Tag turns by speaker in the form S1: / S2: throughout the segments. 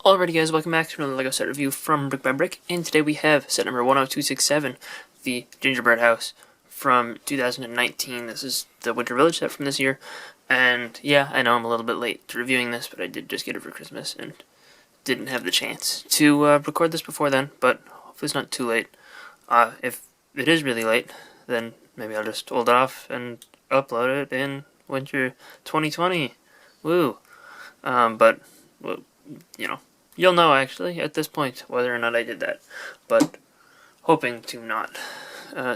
S1: Alrighty guys, welcome back to another LEGO set review from BrickByBrick, and today we have set number 10267, the Gingerbread house from 2019. This is the Winter Village set from this year, and yeah, I know I'm a little bit late to reviewing this, but I did just get it for Christmas, and didn't have the chance to record this before then, but hopefully it's not too late. If it is really late, then maybe I'll just hold off and upload it in winter 2020. Woo! But, well, you know, you'll know actually at this point whether or not I did that, but hoping to not.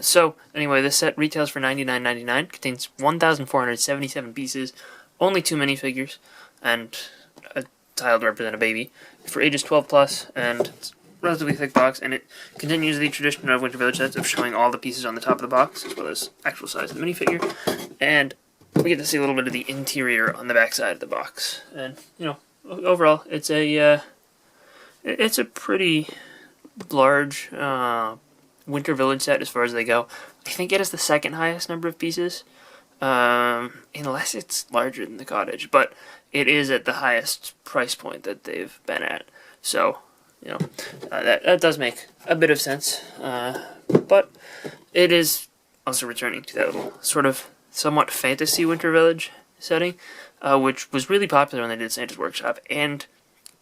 S1: So anyway, this set retails for $99.99, contains 1,477 pieces, only 2 minifigures, and a tile to represent a baby, for ages 12 plus, and it's a relatively thick box, and it continues the tradition of Winter Village sets of showing all the pieces on the top of the box, as well as actual size of the minifigure, and we get to see a little bit of the interior on the back side of the box, and, you know, overall, it's a pretty large Winter Village set as far as they go. I think it is the second highest number of pieces, unless it's larger than the cottage, but it is at the highest price point that they've been at. So, you know, that does make a bit of sense, but it is also returning to that little sort of somewhat fantasy Winter Village setting, which was really popular when they did Santa's Workshop, and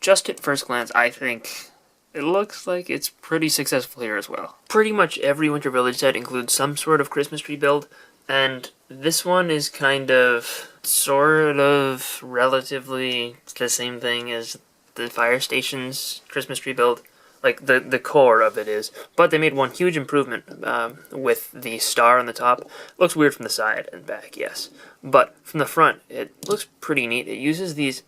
S1: just at first glance, I think it looks like it's pretty successful here as well. Pretty much every Winter Village set includes some sort of Christmas tree build, and this one is kind of, sort of, relatively the same thing as the fire station's Christmas tree build. Like, the core of it is. But they made one huge improvement with the star on the top. It looks weird from the side and back, yes. But from the front, it looks pretty neat. It uses these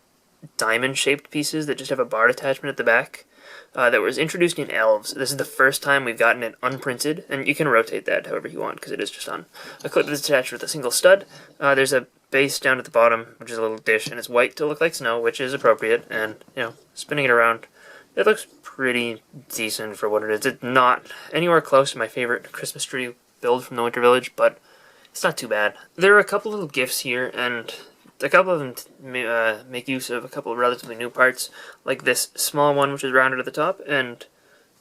S1: diamond-shaped pieces that just have a bar attachment at the back that was introduced in Elves. This is the first time we've gotten it unprinted, and you can rotate that however you want, because it is just on a clip that's attached with a single stud. There's a base down at the bottom, which is a little dish, and it's white to look like snow, which is appropriate, and, you know, spinning it around, it looks pretty decent for what it is. It's not anywhere close to my favorite Christmas tree build from the Winter Village, but it's not too bad. There are a couple little gifts here, and a couple of them make use of a couple of relatively new parts, like this small one which is rounded at the top, and,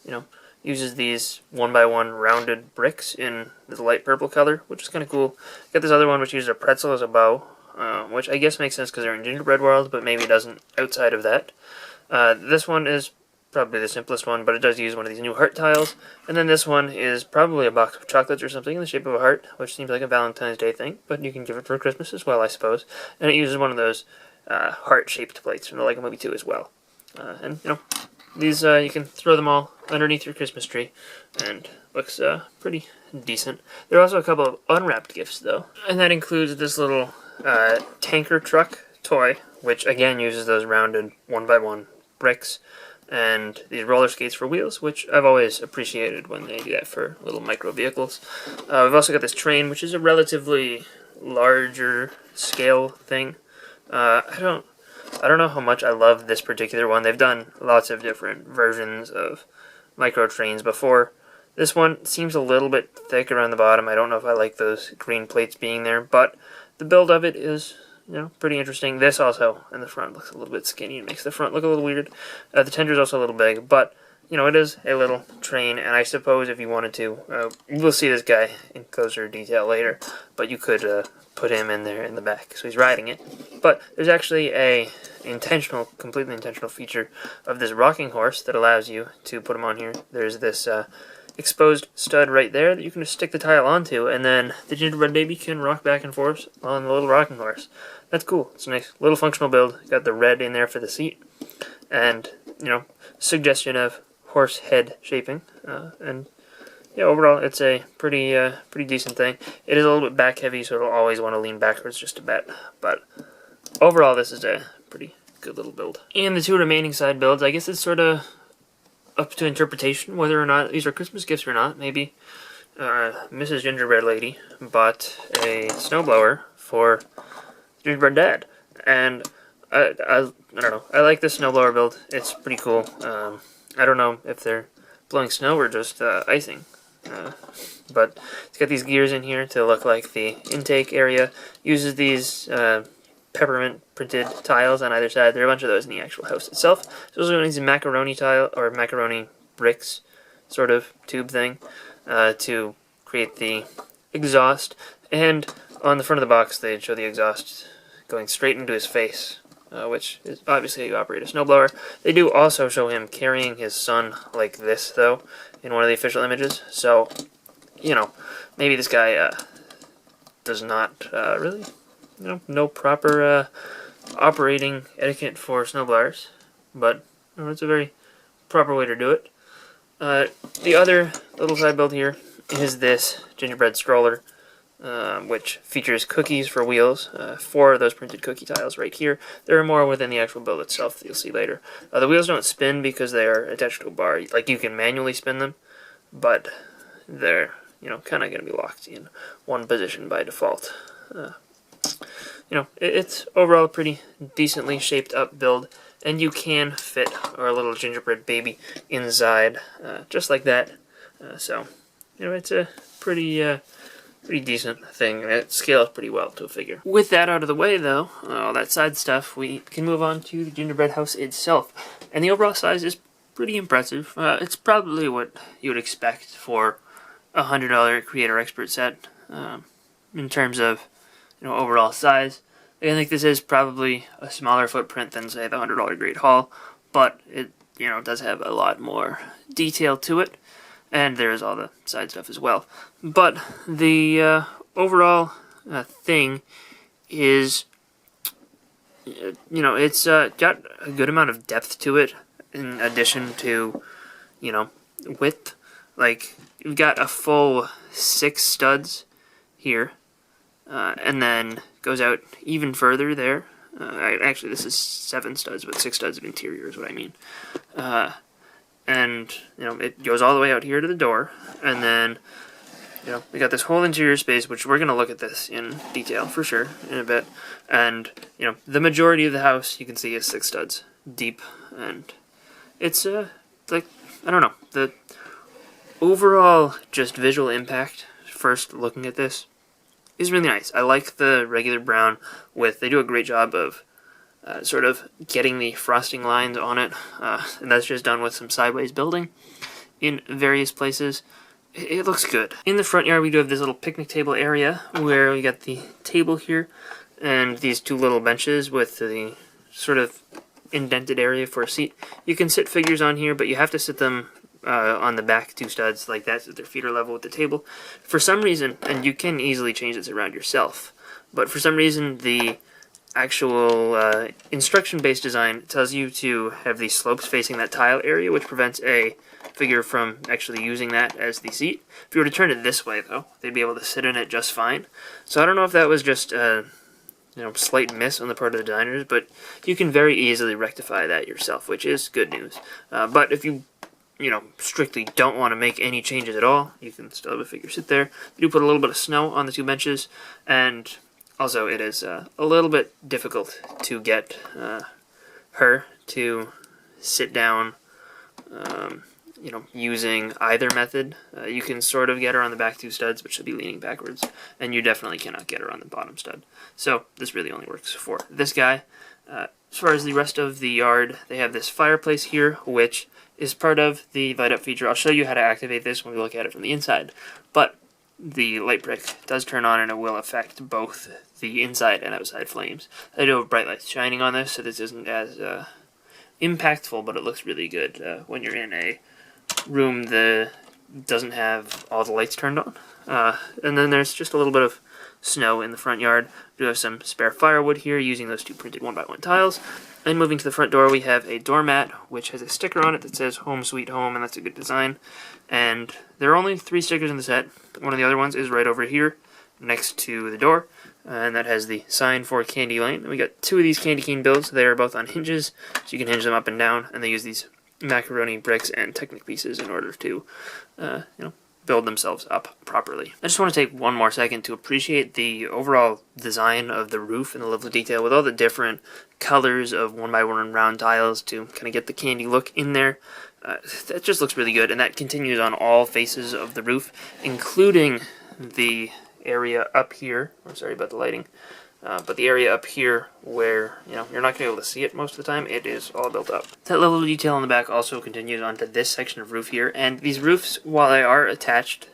S1: you know, uses these 1x1 rounded bricks in the light purple color, which is kind of cool. Got this other one which uses a pretzel as a bow, which I guess makes sense because they're in Gingerbread world, but maybe doesn't outside of that. This one is probably the simplest one, but it does use one of these new heart tiles. And then this one is probably a box of chocolates or something in the shape of a heart, which seems like a Valentine's Day thing, but you can give it for Christmas as well, I suppose. And it uses one of those heart-shaped plates from the LEGO Movie 2 as well. And, you know, these, you can throw them all underneath your Christmas tree, and looks pretty decent. There are also a couple of unwrapped gifts, though, and that includes this little tanker truck toy, which again uses those rounded 1x1 bricks, and these roller skates for wheels, which I've always appreciated when they do that for little micro vehicles. We've also got this train, which is a relatively larger scale thing. I don't know how much I love this particular one. They've done lots of different versions of micro trains before. This one seems a little bit thick around the bottom. I don't know if I like those green plates being there, but the build of it is, you know, pretty interesting. This also, in the front, looks a little bit skinny. It makes the front look a little weird. The tender's also a little big, but, you know, it is a little train, and I suppose if you wanted to, we'll see this guy in closer detail later, but you could put him in there in the back, so he's riding it. But there's actually a completely intentional feature of this rocking horse that allows you to put him on here. There's this exposed stud right there that you can just stick the tile onto, and then the Gingerbread baby can rock back and forth on the little rocking horse. That's cool. It's a nice little functional build. Got the red in there for the seat, and, you know, suggestion of horse head shaping, and yeah, overall it's a pretty decent thing. It is a little bit back heavy, so it'll always want to lean backwards just a bit, but overall this is a pretty good little build. And the two remaining side builds, I guess it's sort of up to interpretation whether or not these are Christmas gifts or not. Maybe Mrs. Gingerbread Lady bought a snowblower for Gingerbread Dad, and I don't know. I like this snowblower build. It's pretty cool. I don't know if they're blowing snow or just icing, but it's got these gears in here to look like the intake area. Uses these peppermint printed tiles on either side. There are a bunch of those in the actual house itself. So also needs a macaroni tile, or macaroni bricks sort of tube thing, to create the exhaust. And on the front of the box, they show the exhaust going straight into his face, which is obviously how you operate a snowblower. They do also show him carrying his son like this, though, in one of the official images. So, you know, maybe this guy does not really, know proper operating etiquette for snowblowers, but it's a very proper way to do it. The other little side build here is this gingerbread stroller, which features cookies for wheels, 4 of those printed cookie tiles right here. There are more within the actual build itself that you'll see later. The wheels don't spin because they are attached to a bar. Like, you can manually spin them, but they're, kind of going to be locked in one position by default. It's overall a pretty decently shaped up build, and you can fit our little gingerbread baby inside, just like that. So, it's a pretty decent thing, and it scales pretty well to a figure. With that out of the way, though, all that side stuff, we can move on to the gingerbread house itself. And the overall size is pretty impressive. It's probably what you would expect for a $100 Creator Expert set, in terms of, overall size. I think this is probably a smaller footprint than, say, the $100 Great Hall, but it, does have a lot more detail to it. And there's all the side stuff as well. But the overall thing is, it's got a good amount of depth to it, in addition to, width. Like, you've got a full 6 studs here, and then goes out even further there. Actually, this is 7 studs, but 6 studs of interior is what I mean. And, it goes all the way out here to the door, and then, we got this whole interior space, which we're going to look at this in detail, for sure, in a bit. And, the majority of the house, you can see, is 6 studs deep, and it's, like, I don't know, the overall just visual impact, first looking at this, is really nice. I like the regular brown they do a great job of sort of getting the frosting lines on it, and that's just done with some sideways building in various places. It looks good. In the front yard, we do have this little picnic table area where we got the table here and these 2 little benches with the sort of indented area for a seat. You can sit figures on here, but you have to sit them on the back 2 studs like that so that their feet are level with the table. For some reason, and you can easily change this around yourself, but for some reason the actual instruction-based design tells you to have these slopes facing that tile area, which prevents a figure from actually using that as the seat. If you were to turn it this way, though, they'd be able to sit in it just fine. So I don't know if that was just a slight miss on the part of the designers, but you can very easily rectify that yourself, which is good news. But if you strictly don't want to make any changes at all, you can still have a figure sit there. They do put a little bit of snow on the 2 benches, and also it is a little bit difficult to get her to sit down, using either method. You can sort of get her on the back 2 studs, but she'll be leaning backwards, and you definitely cannot get her on the bottom stud. So this really only works for this guy. As far as the rest of the yard, they have this fireplace here, which is part of the light up feature. I'll show you how to activate this when we look at it from the inside, but the light brick does turn on and it will affect both the inside and outside flames. I do have bright lights shining on this, so this isn't as impactful, but it looks really good when you're in a room that doesn't have all the lights turned on. And then there's just a little bit of snow in the front yard. We do have some spare firewood here using those 2 printed 1x1 tiles. And moving to the front door, we have a doormat, which has a sticker on it that says Home Sweet Home, and that's a good design. And there are only 3 stickers in the set. One of the other ones is right over here, next to the door, and that has the sign for Candy Lane. And we got 2 of these candy cane builds. They are both on hinges, so you can hinge them up and down, and they use these macaroni bricks and Technic pieces in order to, build themselves up properly. I just want to take one more second to appreciate the overall design of the roof and the level of detail with all the different colors of 1x1 round tiles to kind of get the candy look in there. That just looks really good, and that continues on all faces of the roof, including the area up here. I'm sorry about the lighting. But the area up here where, you're not going to be able to see it most of the time, it is all built up. That level of detail on the back also continues onto this section of roof here. And these roofs, while they are attached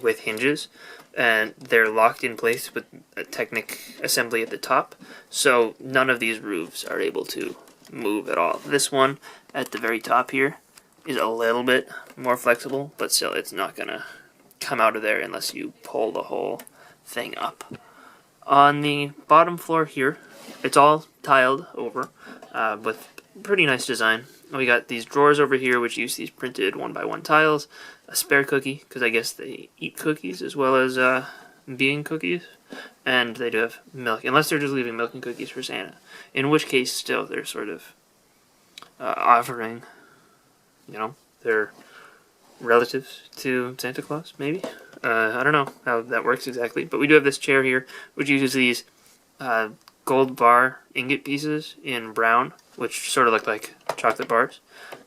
S1: with hinges, and they're locked in place with a Technic assembly at the top, so none of these roofs are able to move at all. This one at the very top here is a little bit more flexible, but still it's not going to come out of there unless you pull the whole thing up. On the bottom floor here, it's all tiled over with pretty nice design. We got these drawers over here which use these printed 1x1 tiles, a spare cookie, because I guess they eat cookies as well as being cookies, and they do have milk, unless they're just leaving milk and cookies for Santa, in which case still they're sort of offering, their relatives to Santa Claus, maybe? I don't know how that works exactly, but we do have this chair here, which uses these gold bar ingot pieces in brown, which sort of look like chocolate bars,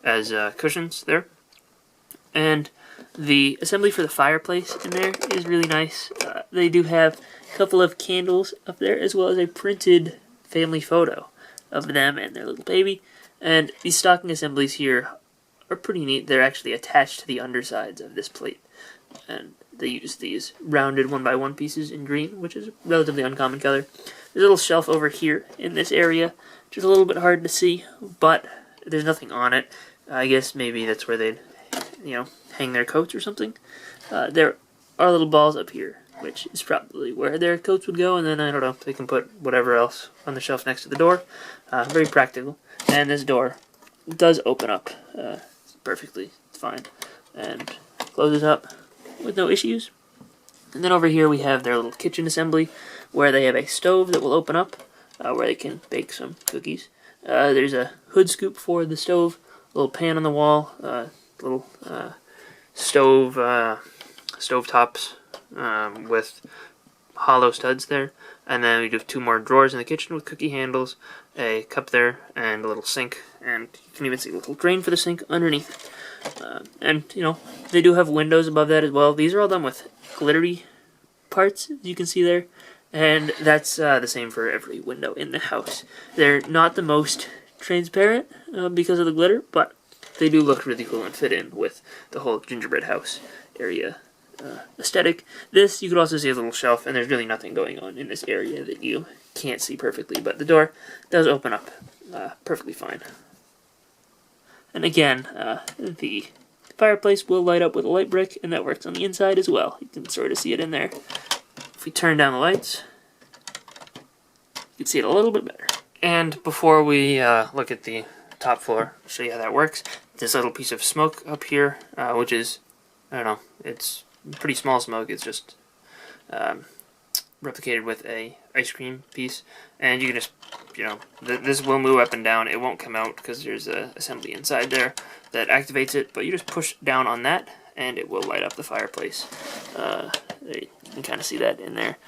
S1: as cushions there. And the assembly for the fireplace in there is really nice. They do have a couple of candles up there, as well as a printed family photo of them and their little baby. And these stocking assemblies here are pretty neat. They're actually attached to the undersides of this plate. And they use these rounded 1x1 pieces in green, which is a relatively uncommon color. There's a little shelf over here in this area, which is a little bit hard to see, but there's nothing on it. I guess maybe that's where they'd, hang their coats or something. There are little balls up here, which is probably where their coats would go, and then, I don't know, they can put whatever else on the shelf next to the door. Very practical. And this door does open up perfectly. It's fine. And closes up with no issues. And then over here we have their little kitchen assembly, where they have a stove that will open up, where they can bake some cookies. There's a hood scoop for the stove, a little pan on the wall, little stove tops with hollow studs there, and then we do have two more drawers in the kitchen with cookie handles, a cup there, and a little sink, and you can even see a little drain for the sink underneath. And, they do have windows above that as well. These are all done with glittery parts, as you can see there, and that's the same for every window in the house. They're not the most transparent because of the glitter, but they do look really cool and fit in with the whole gingerbread house area aesthetic. This, you could also see a little shelf, and there's really nothing going on in this area that you can't see perfectly, but the door does open up perfectly fine. And again, the fireplace will light up with a light brick, and that works on the inside as well. You can sort of see it in there. If we turn down the lights, you can see it a little bit better. And before we look at the top floor, I'll show you how that works. This little piece of smoke up here, which is, I don't know, it's pretty small smoke. It's just replicated with a ice cream piece, and you can just, this will move up and down. It won't come out because there's a assembly inside there that activates it, but you just push down on that and it will light up the fireplace. You can kind of see that in there.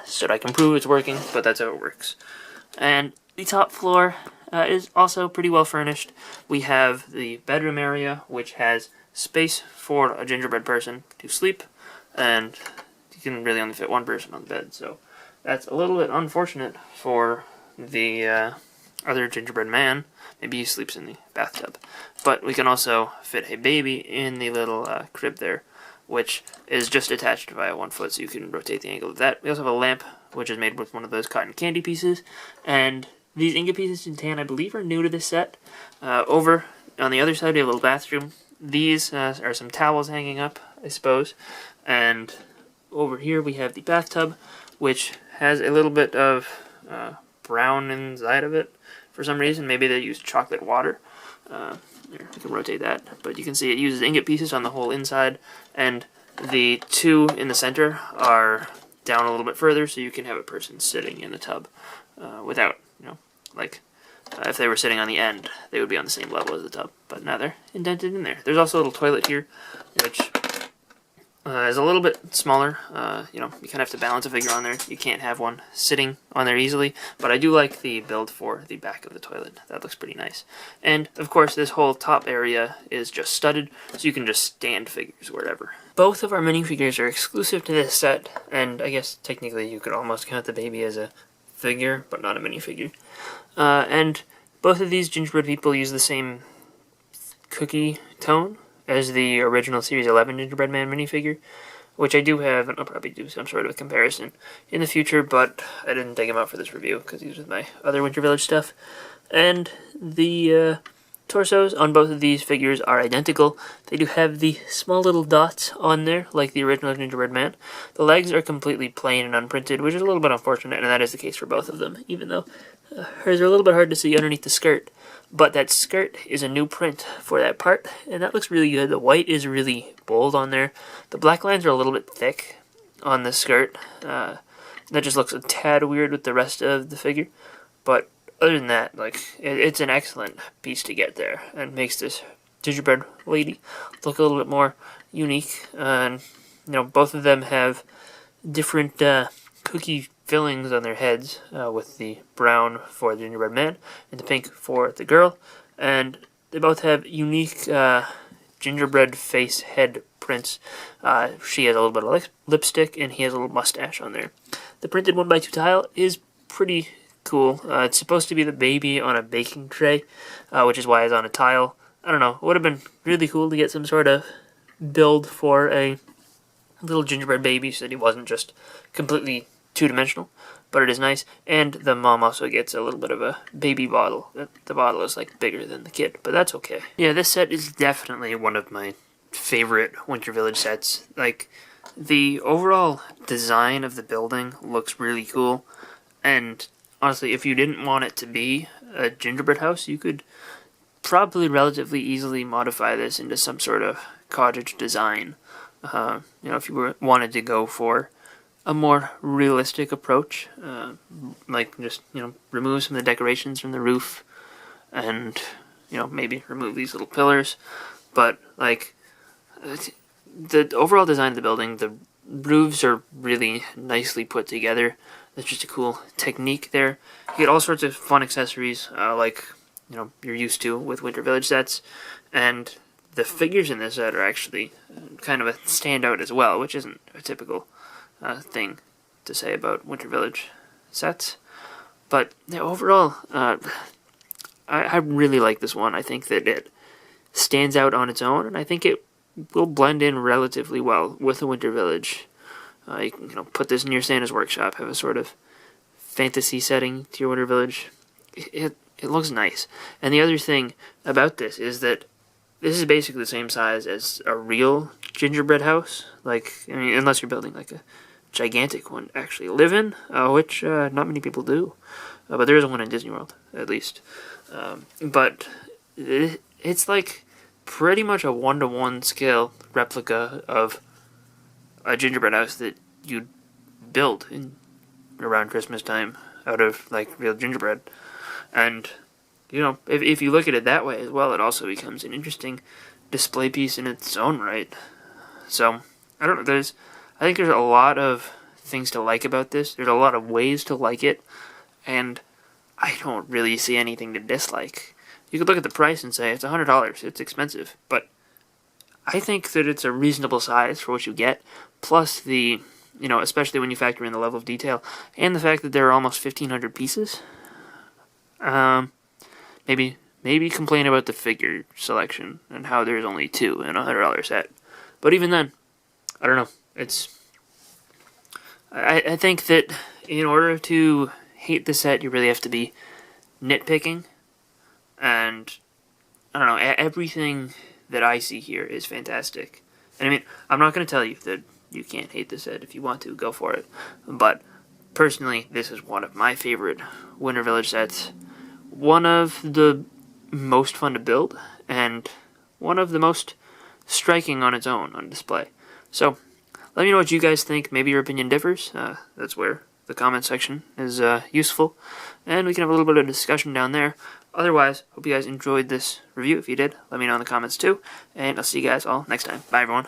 S1: So I can prove it's working, but that's how it works. And the top floor is also pretty well furnished. We have the bedroom area, which has space for a gingerbread person to sleep, and you can really only fit one person on the bed, so that's a little bit unfortunate for the other gingerbread man. Maybe he sleeps in the bathtub. But we can also fit a baby in the little crib there, which is just attached via 1 foot, so you can rotate the angle of that. We also have a lamp, which is made with one of those cotton candy pieces, and these ingot pieces in tan, I believe, are new to this set. Over on the other side, we have a little bathroom. These are some towels hanging up, I suppose, and over here we have the bathtub, which has a little bit of brown inside of it for some reason. Maybe they use chocolate water. Here, we can rotate that, but you can see it uses ingot pieces on the whole inside, and the two in the center are down a little bit further, so you can have a person sitting in the tub without, if they were sitting on the end, they would be on the same level as the tub, but now they're indented in there. There's also a little toilet here, which is a little bit smaller. You kind of have to balance a figure on there. You can't have one sitting on there easily, but I do like the build for the back of the toilet. That looks pretty nice. And, of course, this whole top area is just studded, so you can just stand figures wherever. Both of our minifigures are exclusive to this set, and I guess technically you could almost count the baby as a figure, but not a minifigure. And both of these gingerbread people use the same cookie tone as the original Series 11 Gingerbread Man minifigure, which I do have, and I'll probably do some sort of comparison in the future, but I didn't take them out for this review because these are my other Winter Village stuff. And the torsos on both of these figures are identical. They do have the small little dots on there, like the original Gingerbread Man. The legs are completely plain and unprinted, which is a little bit unfortunate, and that is the case for both of them, even though hers are a little bit hard to see underneath the skirt. But that skirt is a new print for that part, and that looks really good. The white is really bold on there. The black lines are a little bit thick on the skirt. That just looks a tad weird with the rest of the figure, but other than that, like, it's an excellent piece to get there, and makes this gingerbread lady look a little bit more unique. And you know, both of them have different cookie fillings on their heads, with the brown for the gingerbread man and the pink for the girl, and they both have unique gingerbread face head prints. She has a little bit of lipstick, and he has a little mustache on there. The printed 1x2 tile is pretty cool. It's supposed to be the baby on a baking tray, which is why it's on a tile. I don't know, it would have been really cool to get some sort of build for a little gingerbread baby so that he wasn't just completely two-dimensional, but it is nice. And the mom also gets a little bit of a baby bottle. The bottle is like bigger than the kid, but that's okay. Yeah, this set is definitely one of my favorite Winter Village sets. Like, the overall design of the building looks really cool, and honestly, if you didn't want it to be a gingerbread house, you could probably relatively easily modify this into some sort of cottage design. You know, if you wanted to go for a more realistic approach, like just, you know, remove some of the decorations from the roof, and, you know, maybe remove these little pillars. But, like, the overall design of the building, the roofs are really nicely put together. It's just a cool technique there. You get all sorts of fun accessories, like, you know, you're used to with Winter Village sets, and the figures in this set are actually kind of a standout as well, which isn't a typical thing to say about Winter Village sets. But yeah, overall, I really like this one. I think that it stands out on its own, and I think it will blend in relatively well with the Winter Village. You can, you know, put this in your Santa's workshop, have a sort of fantasy setting to your Winter Village. It looks nice. And the other thing about this is that this is basically the same size as a real gingerbread house. Like, I mean, unless you're building like a gigantic one to actually live in, which not many people do. But there is one in Disney World, at least. But it's like pretty much a 1-to-1 scale replica of a gingerbread house that you'd build in around Christmas time out of like real gingerbread. And, you know, if you look at it that way as well, it also becomes an interesting display piece in its own right. So, I don't know, I think there's a lot of things to like about this. There's a lot of ways to like it, and I don't really see anything to dislike. You could look at the price and say, it's $100, it's expensive, but I think that it's a reasonable size for what you get, plus the, you know, especially when you factor in the level of detail, and the fact that there are almost 1,500 pieces. Maybe complain about the figure selection and how there's only 2 in a $100 set. But even then, I don't know. I think that in order to hate the set, you really have to be nitpicking. And, I don't know, everything that I see here is fantastic. And I mean, I'm not going to tell you that you can't hate the set. If you want to, go for it. But, personally, this is one of my favorite Winter Village sets. One of the most fun to build, and one of the most striking on its own on display. So, let me know what you guys think. Maybe your opinion differs. That's where the comment section is useful, and we can have a little bit of discussion down there. Otherwise, hope you guys enjoyed this review. If you did, let me know in the comments too, and I'll see you guys all next time. Bye, everyone.